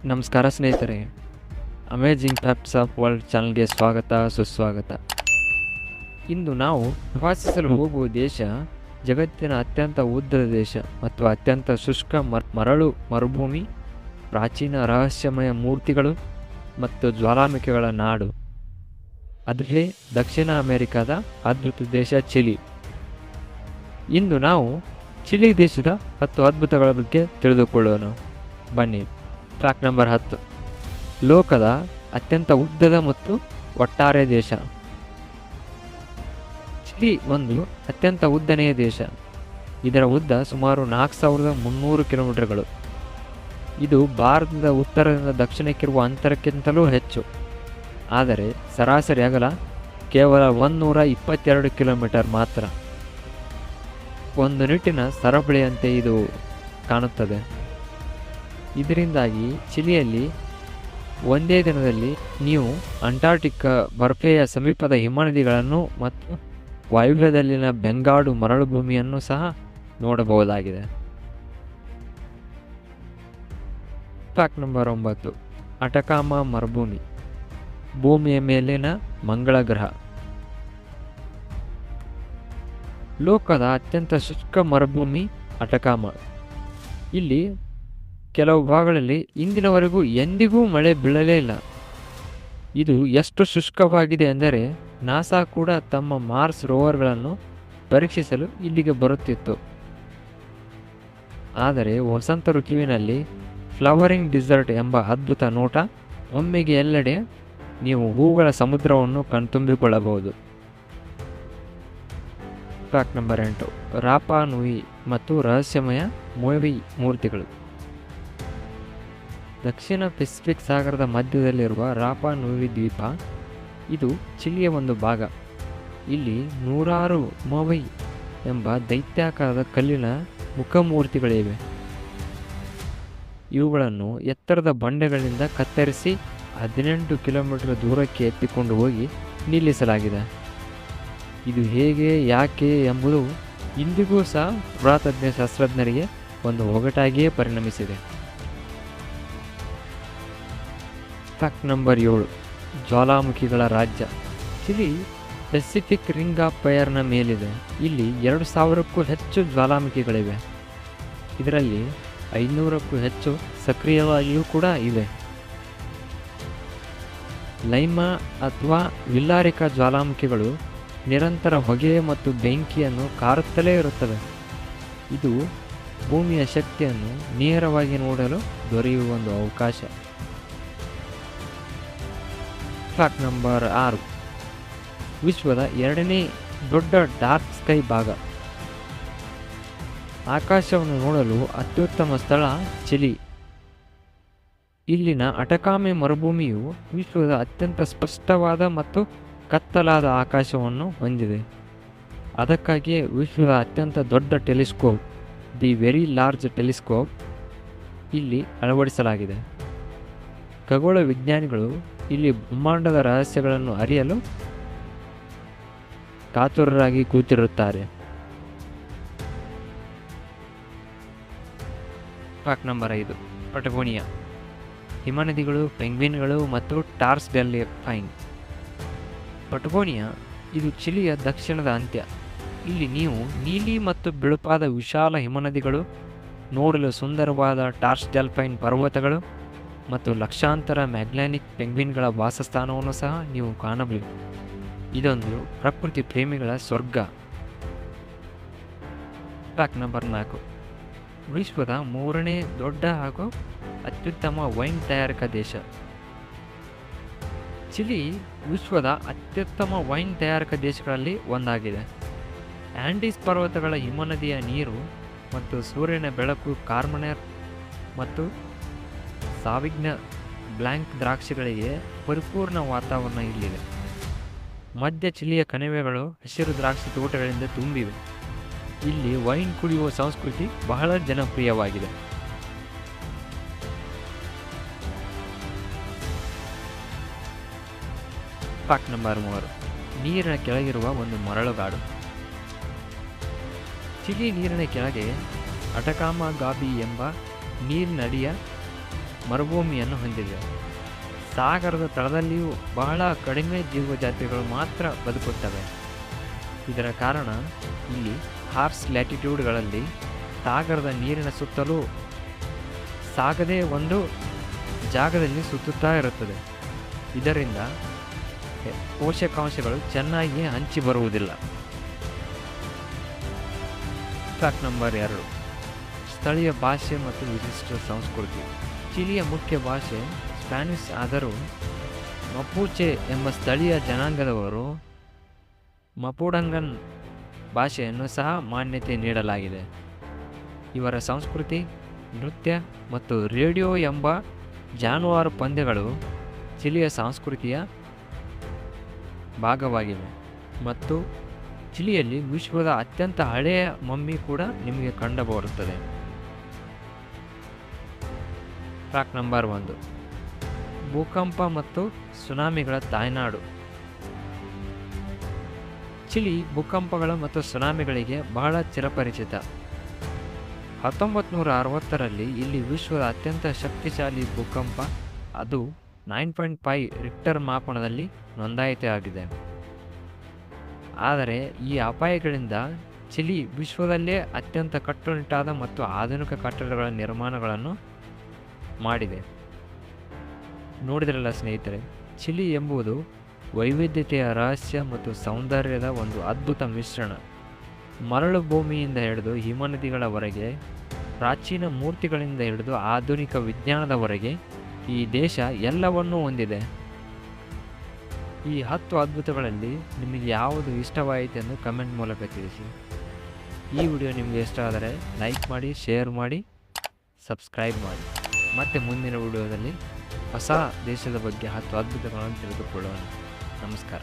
ನಮಸ್ಕಾರ ಸ್ನೇಹಿತರೆ, amazing facts of world ಚಾನಲ್ಗೆ ಸ್ವಾಗತ ಸುಸ್ವಾಗತ. ಇಂದು ನಾವು ಪ್ರವಾಸಿಸಲು ಹೋಗುವ ದೇಶ ಜಗತ್ತಿನ ಅತ್ಯಂತ ಉದ್ದದ ದೇಶ ಮತ್ತು ಅತ್ಯಂತ ಶುಷ್ಕ ಮರಳು ಮರುಭೂಮಿ, ಪ್ರಾಚೀನ ರಹಸ್ಯಮಯ ಮೂರ್ತಿಗಳು ಮತ್ತು ಜ್ವಾಲಾಮುಖಿಗಳ ನಾಡು. ಅದುವೇ ದಕ್ಷಿಣ ಅಮೆರಿಕಾದ ಅದ್ಭುತ ದೇಶ ಚಿಲಿ. ಇಂದು ನಾವು ಚಿಲಿ ದೇಶದ 10 ಅದ್ಭುತಗಳ ಬಗ್ಗೆ ತಿಳಿದುಕೊಳ್ಳೋಣ. ಬನ್ನಿ. Fact number 10. ಲೋಕದ ಅತ್ಯಂತ ಉದ್ದದ ಮತ್ತು ಒಟ್ಟಾರೆ ದೇಶ. ಚಿಲಿ ಒಂದು ಅತ್ಯಂತ ಉದ್ದನೆಯ ದೇಶ. ಇದರ ಉದ್ದ ಸುಮಾರು 4300 ಕಿಲೋಮೀಟರ್ಗಳು. ಇದು ಭಾರತದ ಉತ್ತರದಿಂದ ದಕ್ಷಿಣಕ್ಕಿರುವ ಅಂತರಕ್ಕಿಂತಲೂ ಹೆಚ್ಚು. ಆದರೆ ಸರಾಸರಿ ಅಗಲ ಕೇವಲ 122 ಕಿಲೋಮೀಟರ್ ಮಾತ್ರ. ಒಂದು ನಿಟ್ಟಿನ ಸರಪಳಿಯಂತೆ ಇದು ಕಾಣುತ್ತದೆ. ಇದರಿಂದಾಗಿ ಚಿಲಿಯಲ್ಲಿ ಒಂದೇ ದಿನದಲ್ಲಿ ನೀವು ಅಂಟಾರ್ಟಿಕಾ ಬರ್ಫೆಯ ಸಮೀಪದ ಹಿಮನದಿಗಳನ್ನು ಮತ್ತು ವಾಯುವ್ಯದಲ್ಲಿನ ಬೆಂಗಾಡು ಮರಳು ಭೂಮಿಯನ್ನು ಸಹ ನೋಡಬಹುದಾಗಿದೆ. Fact number 9. ಅಟಕಾಮಾ ಮರುಭೂಮಿ, ಭೂಮಿಯ ಮೇಲಿನ ಮಂಗಳ ಗ್ರಹ. ಲೋಕದ ಅತ್ಯಂತ ಶುಷ್ಕ ಮರುಭೂಮಿ ಅಟಕಾಮಾ. ಇಲ್ಲಿ ಕೆಲವು ಭಾಗಗಳಲ್ಲಿ ಇಂದಿನವರೆಗೂ ಎಂದಿಗೂ ಮಳೆ ಬೀಳಲೇ ಇಲ್ಲ. ಇದು ಎಷ್ಟು ಶುಷ್ಕವಾಗಿದೆ ಎಂದರೆ ನಾಸಾ ಕೂಡ ತಮ್ಮ ಮಾರ್ಸ್ ರೋವರ್ಗಳನ್ನು ಪರೀಕ್ಷಿಸಲು ಇಲ್ಲಿಗೆ ಬರುತ್ತಿತ್ತು. ಆದರೆ ವಸಂತ ಋತುವಿನಲ್ಲಿ ಫ್ಲವರಿಂಗ್ ಡಿಸರ್ಟ್ ಎಂಬ ಅದ್ಭುತ ನೋಟ. ಒಮ್ಮೆಗೆ ಎಲ್ಲೆಡೆ ನೀವು ಹೂಗಳ ಸಮುದ್ರವನ್ನು ಕಣ್ತುಂಬಿಕೊಳ್ಳಬಹುದು. Fact number 8. ರಾಪಾ ನೂಯಿ ಮತ್ತು ರಹಸ್ಯಮಯ ಮೂವಿ ಮೂರ್ತಿಗಳು. ದಕ್ಷಿಣ ಪೆಸಿಫಿಕ್ ಸಾಗರದ ಮಧ್ಯದಲ್ಲಿರುವ ರಾಪಾ ನೂಯಿ ದ್ವೀಪ ಇದು ಚಿಲಿಯ ಒಂದು ಭಾಗ. ಇಲ್ಲಿ 100 ಮೊವೈ ಎಂಬ ದೈತ್ಯಾಕಾರದ ಕಲ್ಲಿನ ಮುಖಮೂರ್ತಿಗಳಿವೆ. ಇವುಗಳನ್ನು ಎತ್ತರದ ಬಂಡೆಗಳಿಂದ ಕತ್ತರಿಸಿ 18 ಕಿಲೋಮೀಟರ್ ದೂರಕ್ಕೆ ಎತ್ತಿಕೊಂಡು ಹೋಗಿ ನಿಲ್ಲಿಸಲಾಗಿದೆ. ಇದು ಹೇಗೆ, ಯಾಕೆ ಎಂಬುದು ಇಂದಿಗೂ ಸಹ ಪುರಾತತ್ವ ಶಾಸ್ತ್ರಜ್ಞರಿಗೆ ಒಂದು ಒಗಟಾಗಿಯೇ ಪರಿಣಮಿಸಿದೆ. Fact number 7. ಜ್ವಾಲಾಮುಖಿಗಳ ರಾಜ್ಯ. ಚಿಲಿ ಪೆಸಿಫಿಕ್ ರಿಂಗ್ ಆಫ್ ಫೈರ್ನ ಮೇಲಿದೆ. ಇಲ್ಲಿ 2000ಕ್ಕೂ ಹೆಚ್ಚು ಜ್ವಾಲಾಮುಖಿಗಳಿವೆ. ಇದರಲ್ಲಿ 500ಕ್ಕೂ ಹೆಚ್ಚು ಸಕ್ರಿಯವಾಗಿಯೂ ಕೂಡ ಇವೆ. ಲೈಮಾ ಅಥವಾ ವಿಲ್ಲಾರಿಕಾ ಜ್ವಾಲಾಮುಖಿಗಳು ನಿರಂತರ ಹೊಗೆ ಮತ್ತು ಬೆಂಕಿಯನ್ನು ಕಾರುತ್ತಲೇ ಇರುತ್ತವೆ. ಇದು ಭೂಮಿಯ ಶಕ್ತಿಯನ್ನು ನೇರವಾಗಿ ನೋಡಲು ದೊರೆಯುವ ಒಂದು ಅವಕಾಶ. Fact number 6. ವಿಶ್ವದ 2ನೇ ದೊಡ್ಡ ಡಾರ್ಕ್ ಸ್ಕೈ ಭಾಗ. ಆಕಾಶವನ್ನು ನೋಡಲು ಅತ್ಯುತ್ತಮ ಸ್ಥಳ ಚಿಲಿ. ಇಲ್ಲಿನ ಅಟಕಾಮೆ ಮರುಭೂಮಿಯು ವಿಶ್ವದ ಅತ್ಯಂತ ಸ್ಪಷ್ಟವಾದ ಮತ್ತು ಕತ್ತಲಾದ ಆಕಾಶವನ್ನು ಹೊಂದಿದೆ. ಅದಕ್ಕಾಗಿಯೇ ವಿಶ್ವದ ಅತ್ಯಂತ ದೊಡ್ಡ telescope, the very large telescope, ಇಲ್ಲಿ ಅಳವಡಿಸಲಾಗಿದೆ. ಖಗೋಳ ವಿಜ್ಞಾನಿಗಳು ಇಲ್ಲಿ ಬ್ರಹ್ಮಾಂಡದ ರಹಸ್ಯಗಳನ್ನು ಅರಿಯಲು ಕಾತುರರಾಗಿ ಕೂತಿರುತ್ತಾರೆ. Fact number 5. ಪಟಗೋನಿಯಾ. ಹಿಮನದಿಗಳು, ಪೆಂಗ್ವಿನ್ಗಳು ಮತ್ತು ಟಾರ್ಸ್ ಡೆಲ್ ಪೈನ್. ಪಟಗೋನಿಯಾ ಇದು ಚಿಲಿಯ ದಕ್ಷಿಣದ ಅಂತ್ಯ. ಇಲ್ಲಿ ನೀವು ನೀಲಿ ಮತ್ತು ಬಿಳುಪಾದ ವಿಶಾಲ ಹಿಮನದಿಗಳು, ನೋಡಲು ಸುಂದರವಾದ ಟಾರ್ಸ್ ಡೆಲ್ ಪೈನ್ ಪರ್ವತಗಳು ಮತ್ತು ಲಕ್ಷಾಂತರ ಮ್ಯಾಗ್ಲಾನಿಕ್ ಪೆಂಗ್ವಿನ್ಗಳ ವಾಸಸ್ಥಾನವನ್ನು ಸಹ ನೀವು ಕಾಣಬಹುದು. ಇದೊಂದು ಪ್ರಕೃತಿ ಪ್ರೇಮಿಗಳ ಸ್ವರ್ಗ. Fact number 4. ವಿಶ್ವದ 3ನೇ ದೊಡ್ಡ ಹಾಗೂ ಅತ್ಯುತ್ತಮ ವೈನ್ ತಯಾರಕ ದೇಶ. ಚಿಲಿ ವಿಶ್ವದ ಅತ್ಯುತ್ತಮ ವೈನ್ ತಯಾರಕ ದೇಶಗಳಲ್ಲಿ ಒಂದಾಗಿದೆ. ಆಂಡೀಸ್ ಪರ್ವತಗಳ ಹಿಮನದಿಯ ನೀರು ಮತ್ತು ಸೂರ್ಯನ ಬೆಳಕು, ಕಾರ್ಮನೆರ್ ಮತ್ತು ಸಾವಿಗ್ನ ಬ್ಲ್ಯಾಂಕ್ ದ್ರಾಕ್ಷಿಗಳಿಗೆ ಪರಿಪೂರ್ಣ ವಾತಾವರಣ ಇಲ್ಲಿದೆ. ಮಧ್ಯ ಚಿಲಿಯ ಕಣಿವೆಗಳು ಹಸಿರು ದ್ರಾಕ್ಷಿ ತೋಟಗಳಿಂದ ತುಂಬಿವೆ. ಇಲ್ಲಿ ವೈನ್ ಕುಡಿಯುವ ಸಂಸ್ಕೃತಿ ಬಹಳ ಜನಪ್ರಿಯವಾಗಿದೆ. Fact number 3. ನೀರಿನ ಕೆಳಗಿರುವ ಒಂದು ಮರಳುಗಾಡು. ಚಿಲಿ ನೀರಿನ ಕೆಳಗೆ ಅಟಕಾಮಾ ಗಾಬಿ ಎಂಬ ನೀರಿನಡಿಯ ಮರುಭೂಮಿಯನ್ನು ಹೊಂದಿದೆ. ಸಾಗರದ ತಳದಲ್ಲಿಯೂ ಬಹಳ ಕಡಿಮೆ ಜೀವಜಾತಿಗಳು ಮಾತ್ರ ಬದುಕುತ್ತವೆ. ಇದರ ಕಾರಣ ಇಲ್ಲಿ ಹಾರ್ಸ್ ಲ್ಯಾಟಿಟ್ಯೂಡ್ಗಳಲ್ಲಿ ಸಾಗರದ ನೀರಿನ ಸುತ್ತಲೂ ಸಾಗದೆ ಒಂದು ಜಾಗದಲ್ಲಿ ಸುತ್ತುತ್ತಾ ಇರುತ್ತದೆ. ಇದರಿಂದ ಪೋಷಕಾಂಶಗಳು ಚೆನ್ನಾಗಿ ಹಂಚಿ ಬರುವುದಿಲ್ಲ. ಫ್ಯಾಕ್ಟ್ ನಂಬರ್ 2, ಸ್ಥಳೀಯ ಭಾಷೆ ಮತ್ತು ವಿಶಿಷ್ಟ ಸಂಸ್ಕೃತಿ. ಚಿಲಿಯ ಮುಖ್ಯ ಭಾಷೆ ಸ್ಪ್ಯಾನಿಷ್ ಆದರೂ ಮಪೂಚೆ ಎಂಬ ಸ್ಥಳೀಯ ಜನಾಂಗದವರು ಮಪುಡಂಗನ್ ಭಾಷೆಯನ್ನು ಸಹ ಮಾನ್ಯತೆ ನೀಡಲಾಗಿದೆ. ಇವರ ಸಂಸ್ಕೃತಿ, ನೃತ್ಯ ಮತ್ತು ರೇಡಿಯೋ ಎಂಬ ಜಾನುವಾರು ಪಂದ್ಯಗಳು ಚಿಲಿಯ ಸಂಸ್ಕೃತಿಯ ಭಾಗವಾಗಿವೆ. ಮತ್ತು ಚಿಲಿಯಲ್ಲಿ ವಿಶ್ವದ ಅತ್ಯಂತ ಹಳೆಯ ಮಮ್ಮಿ ಕೂಡ ನಿಮಗೆ ಕಂಡುಬರುತ್ತದೆ. ಫ್ಯಾಕ್ಟ್ ನಂಬರ್ 1, ಭೂಕಂಪ ಮತ್ತು ಸುನಾಮಿಗಳ ತಾಯ್ನಾಡು. ಚಿಲಿ ಭೂಕಂಪಗಳು ಮತ್ತು ಸುನಾಮಿಗಳಿಗೆ ಬಹಳ ಚಿರಪರಿಚಿತ. 1960ರಲ್ಲಿ ಇಲ್ಲಿ ವಿಶ್ವದ ಅತ್ಯಂತ ಶಕ್ತಿಶಾಲಿ ಭೂಕಂಪ, ಅದು 9.5 ರಿಕ್ಟರ್ ಮಾಪನದಲ್ಲಿ ನೋಂದಾಯಿತವಾಗಿದೆ. ಆದರೆ ಈ ಅಪಾಯಗಳಿಂದ ಚಿಲಿ ವಿಶ್ವದಲ್ಲೇ ಅತ್ಯಂತ ಕಟ್ಟುನಿಟ್ಟಾದ ಮತ್ತು ಆಧುನಿಕ ಕಟ್ಟಡಗಳ ನಿರ್ಮಾಣಗಳನ್ನು ಮಾಡಿದೆ. ನೋಡಿದ್ರಲ್ಲ ಸ್ನೇಹಿತರೆ, ಚಿಲಿ ಎಂಬುದು ವೈವಿಧ್ಯತೆಯ ರಹಸ್ಯ ಮತ್ತು ಸೌಂದರ್ಯದ ಒಂದು ಅದ್ಭುತ ಮಿಶ್ರಣ. ಮರಳು ಭೂಮಿಯಿಂದ ಹಿಡಿದು ಹಿಮನದಿಗಳವರೆಗೆ, ಪ್ರಾಚೀನ ಮೂರ್ತಿಗಳಿಂದ ಹಿಡಿದು ಆಧುನಿಕ ವಿಜ್ಞಾನದವರೆಗೆ ಈ ದೇಶ ಎಲ್ಲವನ್ನೂ ಹೊಂದಿದೆ. ಈ 10 ಅದ್ಭುತಗಳಲ್ಲಿ ನಿಮಗೆ ಯಾವುದು ಇಷ್ಟವಾಯಿತೆಂದು ಕಮೆಂಟ್ ಮೂಲಕ ತಿಳಿಸಿ. ಈ ವಿಡಿಯೋ ನಿಮಗೆ ಇಷ್ಟ ಆದರೆ ಲೈಕ್ ಮಾಡಿ, ಶೇರ್ ಮಾಡಿ, ಸಬ್ಸ್ಕ್ರೈಬ್ ಮಾಡಿ. ಮತ್ತೆ ಮುಂದಿನ ವಿಡಿಯೋದಲ್ಲಿ ಹೊಸ ದೇಶದ ಬಗ್ಗೆ 10 ಅದ್ಭುತಗಳನ್ನು ತಿಳಿದುಕೊಳ್ಳೋಣ. ನಮಸ್ಕಾರ.